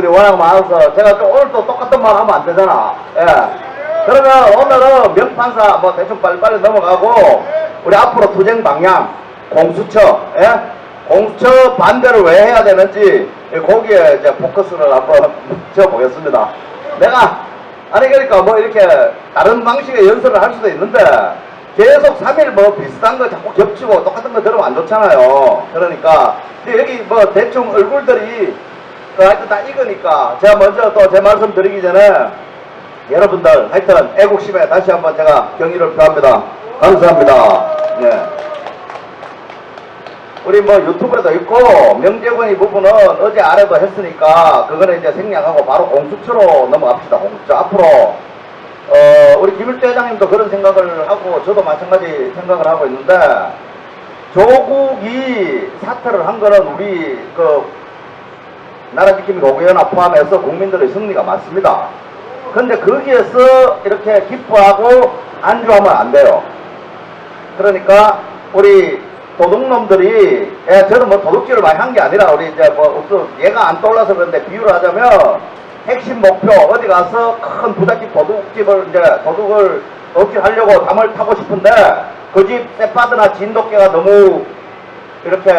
워낙 많아서 제가 또 오늘 또 똑같은 말 하면 안 되잖아. 예. 그러면 오늘은 명판사 뭐 대충 빨리빨리 넘어가고 우리 앞으로 투쟁 방향 공수처, 예? 공수처 반대를 왜 해야 되는지 거기에 이제 포커스를 한번 지어보겠습니다. 내가 아니 그러니까 뭐 이렇게 다른 방식의 연설을 할 수도 있는데 계속 3일 뭐 비슷한 거 자꾸 겹치고 똑같은 거 들으면 안 좋잖아요. 그러니까 근데 여기 뭐 대충 얼굴들이 하여튼 다 익으니까 제가 먼저 또 제 말씀 드리기 전에 여러분들 하여튼 애국심에 다시 한번 제가 경의를 표합니다. 감사합니다. 네. 우리 뭐 유튜브에도 있고 명재건이 부분은 어제 아래도 했으니까 그거는 이제 생략하고 바로 공수처로 넘어갑시다. 공수처 앞으로 우리 김일주 회장님도 그런 생각을 하고 저도 마찬가지 생각을 하고 있는데 조국이 사퇴를 한 거는 우리 나라지킴이 고구연합 포함해서 국민들의 승리가 맞습니다. 근데 거기에서 이렇게 기뻐하고 안주하면 안 돼요. 그러니까 우리 도둑놈들이 저는 뭐 도둑질을 많이 한 게 아니라 우리 이제 뭐 얘가 안 떠올라서 그런데 비유를 하자면 핵심 목표 어디 가서 큰 부잣집 도둑집을 이제 도둑을 억질하려고 담을 타고 싶은데 그 집 쌔바드나 진돗개가 너무 이렇게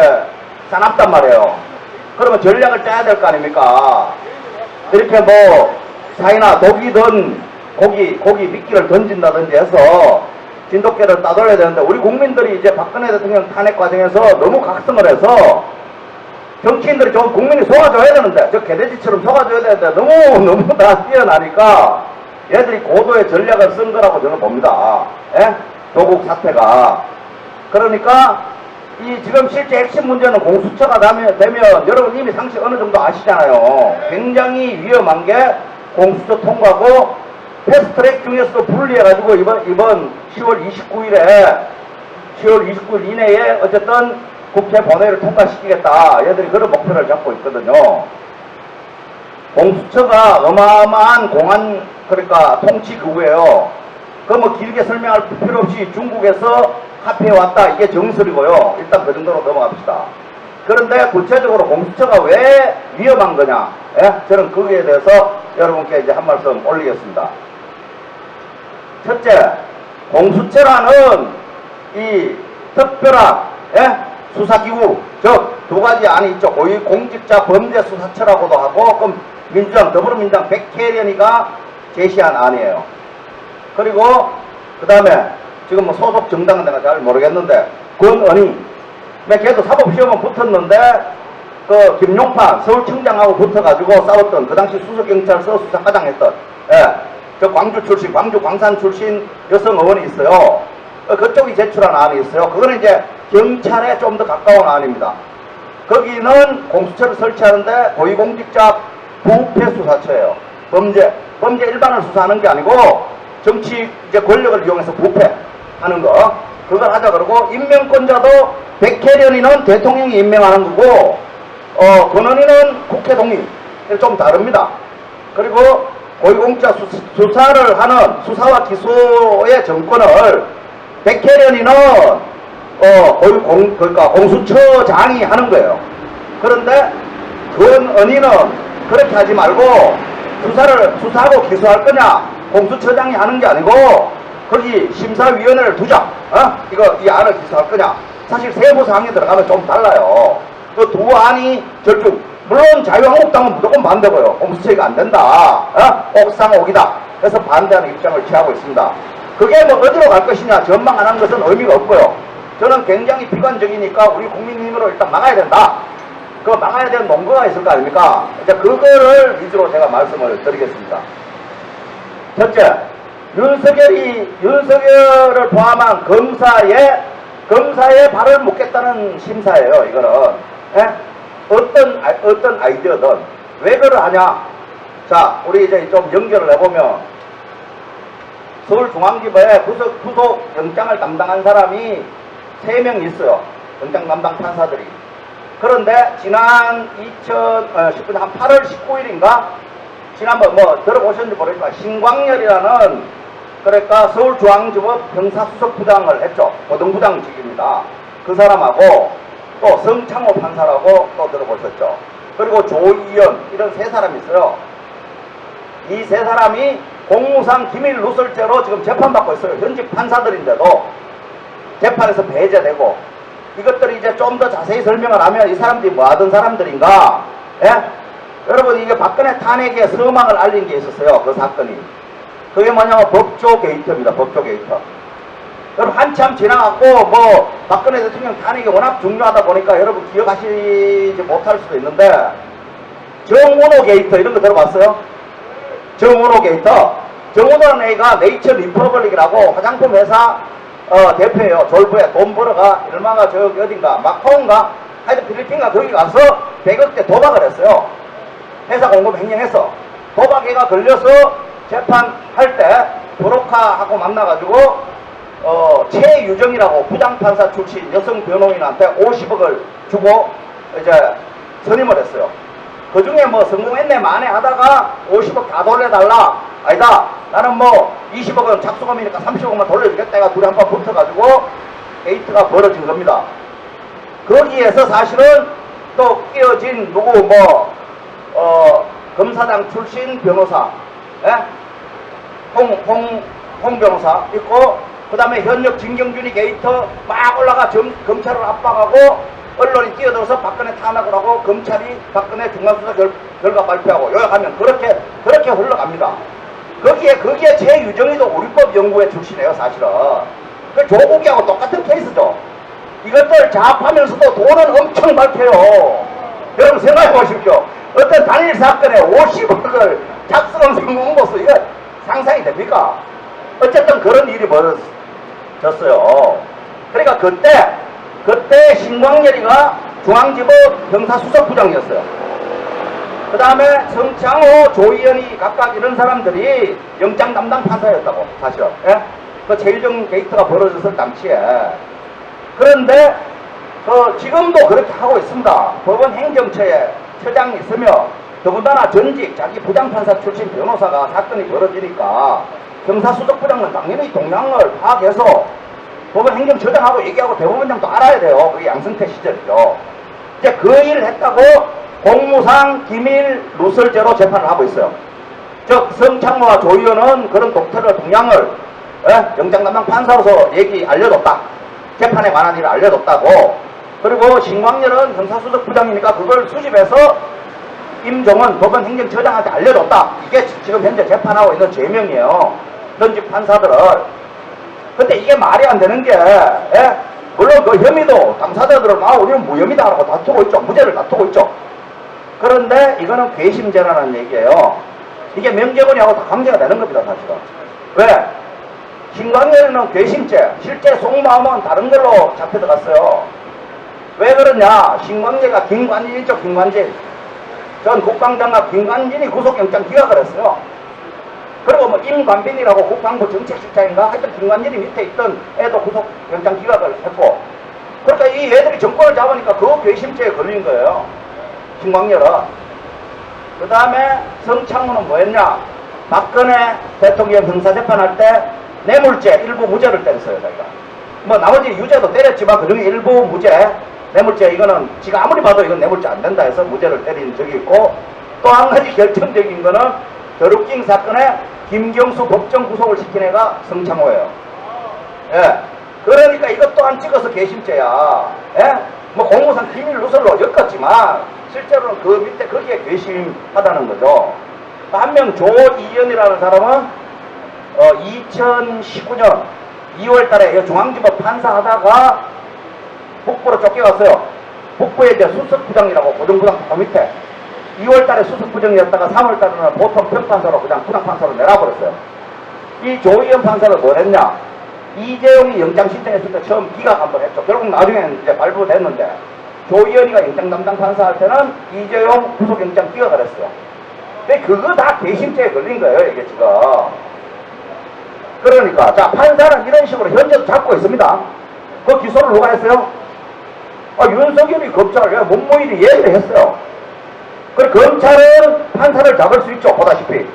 싸납단 말이에요. 그러면 전략을 짜야 될 거 아닙니까? 이렇게 뭐 사이나 독이든 고기 미끼를 던진다든지 해서 진돗개를 따돌려야 되는데 우리 국민들이 이제 박근혜 대통령 탄핵 과정에서 너무 각성을 해서 정치인들이 좀 국민이 속아줘야 되는데 저 개돼지처럼 속아줘야 되는데 너무 다 뛰어나니까 얘들이 고도의 전략을 쓴 거라고 저는 봅니다. 예? 조국 사태가. 그러니까 이 지금 실제 핵심 문제는 공수처가 되면 여러분 이미 상식 어느 정도 아시잖아요. 굉장히 위험한 게 공수처 통과고 패스트트랙 중에서도 분리해가지고 이번 10월 29일 이내에 어쨌든 국회 본회의를 통과시키겠다. 얘들이 그런 목표를 잡고 있거든요. 공수처가 어마어마한 공안 그러니까 통치 기구예요. 그거 뭐 길게 설명할 필요 없이 중국에서 합해왔다. 이게 정설이고요. 일단 그 정도로 넘어갑시다. 그런데 구체적으로 공수처가 왜 위험한 거냐? 예? 저는 거기에 대해서 여러분께 이제 한 말씀 올리겠습니다. 첫째, 공수처라는 이 특별한 수사기구, 즉 두 가지 안이 있죠. 고위공직자 범죄수사처라고도 하고 그럼 민주당 더불어민주당 백혜련이가 제시한 안이에요. 그리고 그 다음에 지금 뭐 소속 정당은 내가 잘 모르겠는데 권은희 걔도 사법시험은 붙었는데 그 김용판 서울청장하고 붙어가지고 싸웠던 그 당시 수석경찰서 수사과장 했던 저 광주 출신 광주 광산 출신 여성 의원이 있어요. 그쪽이 제출한 안이 있어요. 그거는 이제 경찰에 좀 더 가까운 안입니다. 거기는 공수처를 설치하는데 고위공직자 부패수사처예요. 범죄 일반을 수사하는 게 아니고 정치 이제 권력을 이용해서 부패하는 거 그걸 하자 그러고 임명권자도 백혜련이는 대통령이 임명하는 거고 권은희는 국회 동의 좀 다릅니다. 그리고 고위공직자 수사를 하는 수사와 기소의 정권을 백혜련이는 그러니까 공수처장이 하는 거예요. 그런데 권은희는 그렇게 하지 말고 수사하고 기소할 거냐 공수처장이 하는 게 아니고 거기 심사위원회를 두자. 이 안을 기소할 거냐. 사실 세부사항에 들어가면 좀 달라요. 그 두 안이 절충. 물론 자유한국당은 무조건 반대고요. 공수처가 안 된다. 옥상옥이다. 그래서 반대하는 입장을 취하고 있습니다. 그게 뭐 어디로 갈 것이냐 전망 안 한 것은 의미가 없고요. 저는 굉장히 비관적이니까 우리 국민 힘으로 일단 막아야 된다. 그 막아야 되는 논거가 있을 거 아닙니까? 이제 그거를 위주로 제가 말씀을 드리겠습니다. 첫째, 윤석열을 포함한 검사의 발을 묻겠다는 심사예요. 이거는 어떤 아이디어든 왜 그걸 하냐? 자, 우리 이제 좀 연결을 해보면 서울중앙지법에 구속 영장을 담당한 사람이 3명 있어요. 영장 담당 판사들이. 그런데 지난 2019년 한 8월 19일인가 지난번 뭐 들어보셨는지 모르겠지만 신광렬이라는 그러니까 서울중앙지법 형사수석부장을 했죠. 고등부장직입니다. 그 사람하고 또 성창호 판사라고 또 들어보셨죠. 그리고 조이연 이런 세 사람이 있어요. 이 세 사람이 공무상 기밀 누설죄로 지금 재판받고 있어요. 현직 판사들인데도 재판에서 배제되고 이것들이 이제 좀 더 자세히 설명을 하면 이 사람들이 뭐 하던 사람들인가? 예? 여러분 이게 박근혜 탄핵에 서막을 알린 게 있었어요. 그 사건이. 그게 뭐냐면 법조 게이트입니다. 법조 게이트. 여러분 한참 지나갔고 뭐 박근혜 대통령 탄핵이 워낙 중요하다 보니까 여러분 기억하시지 못할 수도 있는데 정운호 게이트 이런 거 들어봤어요? 정운호 게이트. 정운호는 애가 네이처 리퍼블릭이라고 화장품 회사 대표예요. 졸부에 돈 벌어가 얼마가 저기 어딘가 마카오인가 하여튼 필리핀가 거기 가서 100억대 도박을 했어요. 회사 공급 횡령해서 도박에가 걸려서 재판할 때 브로카하고 만나가지고 최유정이라고 부장판사 출신 여성 변호인한테 50억을 주고 이제 선임을 했어요. 그 중에 뭐 성공했네 만에 하다가 50억 다 돌려달라. 아니다. 나는 뭐 20억은 착수금이니까 30억만 돌려주겠다. 가 둘이 한번 붙어가지고 게이트가 벌어진 겁니다. 거기에서 사실은 또 끼어진 누구 뭐 검사장 출신 변호사, 예? 홍 변호사 있고, 그 다음에 현역 진경준이 게이트 막 올라가 검찰을 압박하고 언론이 뛰어들어서 박근혜 탄핵을 하고 검찰이 박근혜 중간수사 결과 발표하고 요약하면 그렇게 흘러갑니다. 거기에 최유정이도 우리법 연구회 출신이에요, 사실은. 그 조국이하고 똑같은 케이스죠. 이것들 자합하면서도 돈은 엄청 밝혀요. 여러분 생각해 보십시오. 어떤 단일 사건에 50억을 착수금 성공 보수 이거 상상이 됩니까? 어쨌든 그런 일이 벌어졌어요. 그러니까 그때 신광렬이가 중앙지법 형사수석부장이었어요. 그 다음에 성창호, 조희연이 각각 이런 사람들이 영장 담당 판사였다고 사실은. 예? 그 최유정 게이트가 벌어졌을 당시에. 그런데 지금도 그렇게 하고 있습니다. 법원 행정처에 처장이 있으며 더군다나 전직 자기 부장판사 출신 변호사가 사건이 벌어지니까 형사수석부장은 당연히 동향을 파악해서 법원 행정처장하고 얘기하고 대법원장도 알아야 돼요. 그게 양승태 시절이죠. 이제 그 일을 했다고 공무상 기밀 누설죄로 재판을 하고 있어요. 즉 성창호와 조의원은 그런 독태를 동향을 영장 담당 판사로서 알려줬다. 재판에 관한 일을 알려줬다고. 그리고 신광렬은 형사수석부장이니까 그걸 수집해서 임종은 법원 행정처장한테 알려줬다. 이게 지금 현재 재판하고 있는 죄명이에요. 전직 판사들을. 근데 이게 말이 안 되는 게, 예? 물론 그 혐의도 당사자들은 우리는 무혐의다라고 다투고 있죠. 무죄를 다투고 있죠. 그런데 이거는 괘씸죄라는 얘기예요. 이게 명재건이하고 다 강제가 되는 겁니다, 사실은. 왜? 신광렬은 괘씸죄, 실제 속마음은 다른 걸로 잡혀 들어갔어요. 왜 그러냐? 신광렬가 김관진 있죠, 김관진. 전 국방장관 김관진이 구속영장 기각을 했어요. 그리고 뭐 임관빈이라고 국방부 정책실장인가 하여튼 김관진이 밑에 있던 애도 구속영장 기각을 했고, 그러니까 이 애들이 정권을 잡으니까 그 괘씸죄에 걸린 거예요. 신광렬은. 그 다음에 성창호는 뭐였냐? 박근혜 대통령 형사재판할 때 뇌물죄 일부 무죄를 때렸어요, 자기가. 뭐 나머지 유죄도 때렸지만 그중에 일부 무죄, 뇌물죄 이거는 지가 아무리 봐도 이건 뇌물죄 안 된다 해서 무죄를 때린 적이 있고, 또 한 가지 결정적인 거는 더루킹 사건에 김경수 법정 구속을 시킨 애가 성창호예요. 예. 그러니까 이것 또한 찍어서 괘씸죄야. 예? 뭐 공무상 기밀 누설로 엮었지만 실제로는 그 밑에 거기에 괘씸하다는 거죠. 한 명 조이연이라는 사람은 2019년 2월 달에 중앙지법 판사하다가 북부로 쫓겨갔어요. 북부에 이제 수석부장이라고 고등부장 그 밑에 2월 달에 수석부장이었다가 3월 달에는 보통 평판사로 그냥 부장판사로 내놔버렸어요. 이 조이연 판사는 뭘 했냐? 이재용이 영장 신청했을 때 처음 기각 한번 했죠. 결국 나중에는 이제 발부됐는데 조이연이가 영장 담당 판사할 때는 이재용 구속영장 기각을 했어요. 근데 그거 다 괘씸죄에 걸린 거예요, 이게 지금. 그러니까 자, 판사는 이런 식으로 현재도 잡고 있습니다. 그 기소를 누가 했어요? 윤석열이 검찰에 문무일이 얘기를 했어요. 그리고 검찰은 판사를 잡을 수 있죠. 보다시피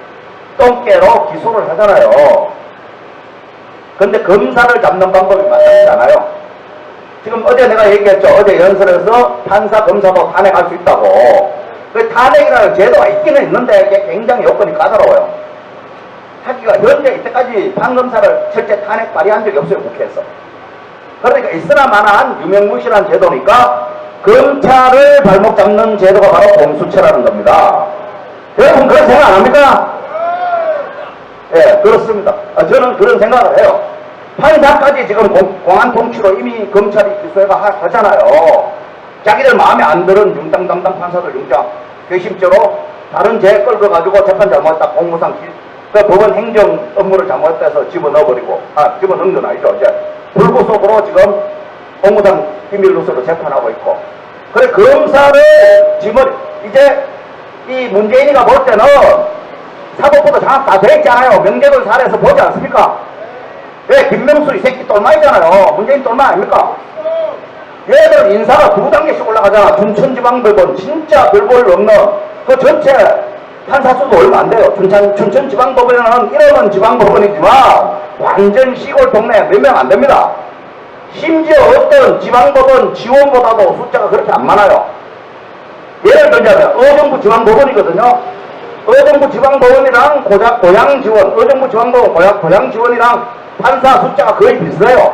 똥개로 기소를 하잖아요. 근데 검사를 잡는 방법이 마땅치 않아요. 지금 어제 내가 얘기했죠. 어제 연설에서 판사, 검사도 탄핵할 수 있다고. 그 탄핵이라는 제도가 있기는 있는데 이게 굉장히 요건이 까다로워요. 하기가 현재 이때까지 판검사를 실제 탄핵 발의한 적이 없어요. 국회에서. 그러니까 있으나마나한 유명무실한 제도니까 검찰을 발목 잡는 제도가 바로 공수처라는 겁니다. 여러분 그런 생각 안 합니까? 예, 그렇습니다. 저는 그런 생각을 해요. 판사까지 지금 공안 통치로 이미 검찰이 기소해가 하잖아요. 자기들 마음에 안 드는 융당 담당 판사들 융당 괘씸죄로 다른 죄 끌고가지고 재판 잘못했다 공무상 그 법원 행정 업무를 잘못했다 해서 집어넣어버리고 집어넣은 건 아니죠. 이제 불구속으로 지금 공무상 비밀누수로 재판하고 있고 그래 검사를 지금 이제 이 문재인이가 볼 때는 사법부도 장악 다 돼 있잖아요. 명제돌 사례에서 보지 않습니까? 왜 김명수 이 새끼 똘마이잖아요. 문재인 똘마 아닙니까? 얘들 인사가 2단계씩 올라가잖아. 춘천지방법원 진짜 별 볼 없는 그 전체 판사수도 얼마 안 돼요. 춘천지방법원에는 1억원 지방법원이지만 완전 시골 동네 몇 명 안 됩니다. 심지어 어떤 지방법원 지원보다도 숫자가 그렇게 안 많아요. 예를 들자면 의정부 지방법원이거든요. 의정부 지방법원이랑 고양 지원, 의정부 지방법원 고양 지원이랑 판사 숫자가 거의 비슷해요.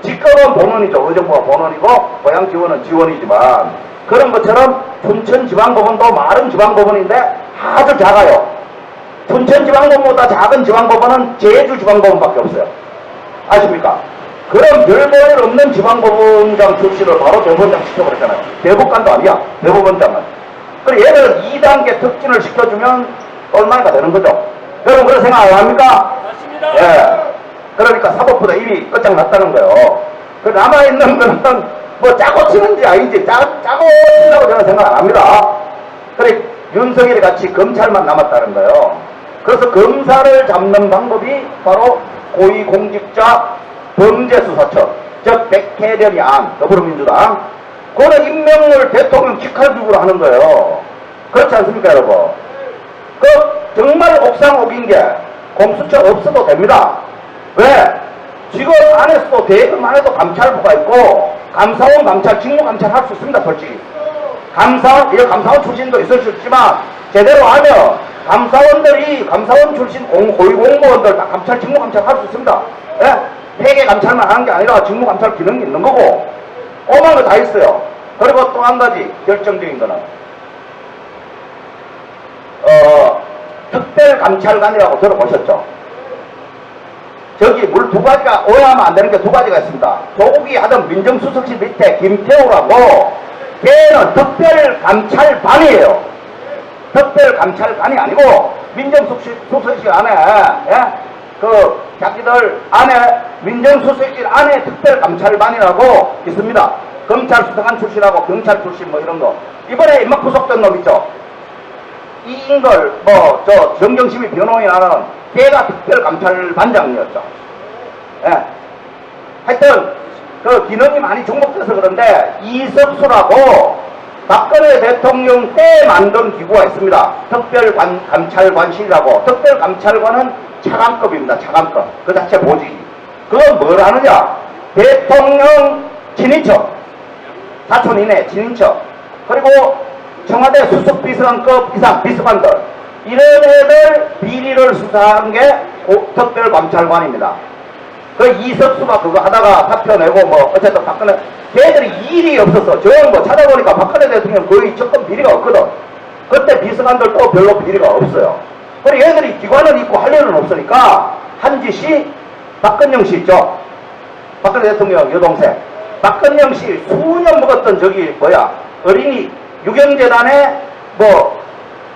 직급은 본원이죠. 의정부가 본원이고 고양 지원은 지원이지만 그런 것처럼 춘천지방법원도 마른 지방법원인데 아주 작아요. 춘천지방법원보다 작은 지방법원은 제주지방법원밖에 없어요. 아십니까? 그런 별 볼 없는 지방법원장 출신을 바로 대법원장 시켜버렸잖아요. 대법관도 아니야. 대법원장은. 그래 얘들은 2단계 특진을 시켜주면 얼마가 되는 거죠. 여러분 그런 생각 안 합니까? 맞습니다. 예. 그러니까 사법부도 이미 끝장났다는 거예요. 그 남아있는 거는 뭐 짜고 치는지 아닌지 짜고 친다고 저는 생각 안 합니다. 그래 윤석열이 같이 검찰만 남았다는 거예요. 그래서 검사를 잡는 방법이 바로 고위공직자 범죄수사처 즉 백혜련이 안 더불어민주당 그거는 임명을 대통령 직할규구로 하는 거예요. 그렇지 않습니까 여러분? 그 정말 옥상옥인 게 공수처 없어도 됩니다. 왜? 지금 안에서도 대검만 해도 감찰부가 있고 감사원 감찰, 직무감찰 할 수 있습니다. 솔직히 감사원 출신도 있을 수 있지만 제대로 하면 감사원 출신 고위공무원들 다 감찰, 직무감찰 할 수 있습니다. 예? 회계 감찰만 하는 게 아니라 직무감찰 기능이 있는 거고 오만 거 다 있어요. 그리고 또 한 가지 결정적인 거는 특별감찰관이라고 들어보셨죠? 저기 물 2가지가 오해하면 안 되는 게 2가지가 있습니다. 조국이 하던 민정수석실 밑에 김태우라고 걔는 특별감찰반이에요. 특별감찰관이 아니고 민정수석실 안에 그 자기들 안에 민정수석실 안에 특별감찰반이라고 있습니다. 검찰 수사관 출신하고 경찰 출신 뭐 이런 거 이번에 막 구속된 놈 있죠. 이인걸 정경심이 변호인이 하는 걔가 특별감찰반장이었죠. 예. 하여튼 그 기능이 많이 중복돼서 그런데 이석수라고 박근혜 대통령 때 만든 기구가 있습니다. 특별감찰관실이라고. 특별감찰관은 차관급입니다. 차관급. 그 자체 보직이. 그건 뭘 하느냐? 대통령 친인척, 사촌 이내 친인척, 그리고 청와대 수석비서관급 이상 비서관들 이런 애들 비리를 수사한 게 특별감찰관입니다. 그 이석수가 그거 하다가 사표 내고 뭐 어쨌든 박근혜 걔들이 일이 없어서 저 뭐 찾아보니까 박근혜 대통령 거의 접근 비리가 없거든. 그때 비서관들도 별로 비리가 없어요. 그리고 얘들이 기관은 있고 할 일은 없으니까 한 짓이 박근영 씨 있죠. 박근혜 대통령 여동생 박근영 씨 수년 먹었던 저기 어린이 유경재단에 뭐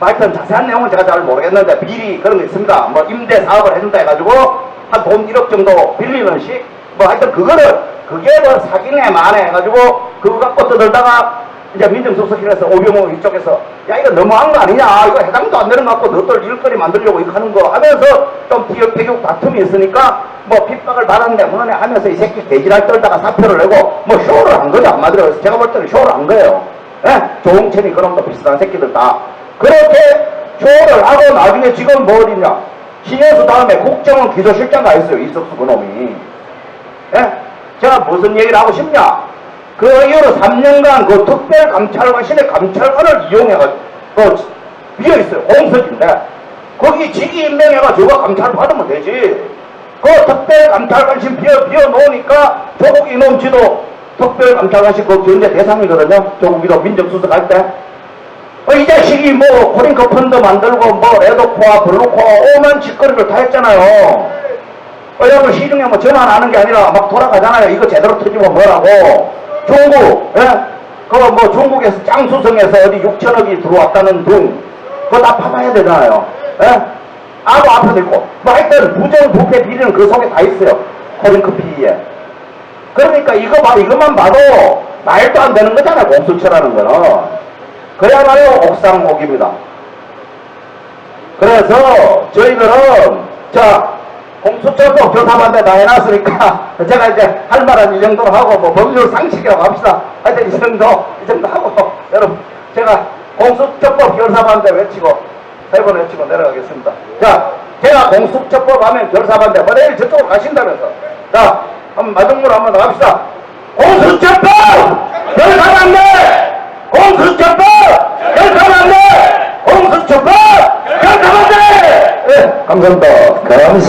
하여튼 자세한 내용은 제가 잘 모르겠는데 비리 그런 거 있습니다. 뭐 임대 사업을 해준다 해가지고 한 돈 1억 정도 빌리는 식 뭐 하여튼 그게 뭐 사기네 마네 해가지고 그거 갖고 떠들다가 이제 민정수석실에서 오병호 이쪽에서 야 이거 너무한 거 아니냐 이거 해당도 안 되는 거 갖고 너들 일거리 만들려고 이거 하는 거 하면서 좀 티격태격 다툼이 있으니까 뭐 핍박을 받았는데 뭐네 하면서 이 새끼 개지랄 떨다가 사표를 내고 뭐 쇼를 한 거죠 한마디로. 그래서 제가 볼 때는 쇼를 한 거예요. 예? 조홍천이 그런 거 비슷한 새끼들 다 그렇게 조를 하고 나중에 지금 뭐 어디냐. 신현수 다음에 국정원 기조실장 가 있어요. 이석수 그놈이. 예? 제가 무슨 얘기를 하고 싶냐. 그 이후로 3년간 그 특별감찰관실의 감찰관을 이용해가지고 비어있어요. 공석인데 거기 직위 임명해가지고 감찰 받으면 되지. 그 특별감찰관실 비워놓으니까 조국 이놈지도 특별감찰관실 그 견제 대상이거든요. 조국이도 민정수석할 때. 이 자식이 뭐 코링크 펀드 만들고 뭐 레드코아 블루코아 오만 짓거리를 다 했잖아요. 여러분 시중에 뭐 전화 안 하는 게 아니라 막 돌아가잖아요. 이거 제대로 터지면 뭐라고. 중국, 예? 그거 뭐 중국에서 짱수성에서 어디 6천억이 들어왔다는 둥 그거 다 파봐야 되잖아요. 예? 아무 앞에도 있고 뭐 하여튼 부정부패 비리는 그 속에 다 있어요. 코링크 피의에. 그러니까 이것만 봐도 말도 안 되는 거잖아요. 공수처라는 거는. 그야말로 옥상옥입니다. 그래서 저희들은 공수처법 교사반대 다 해놨으니까 제가 이제 할 말은 이 정도로 하고 뭐 법률 상식이라고 합시다. 하여튼 이 정도 하고 여러분 제가 공수처법 결사반대 외치고 3번 외치고 내려가겠습니다. 자, 제가 공수처법 하면 결사반대 뭐 내일 저쪽으로 가신다면서. 자, 한번 마중물 한번 나갑시다. 공수처법 결사반대! 공수처법 결사반대! 공수처법 결사반대! 네, 감사합니다. 감사합니다.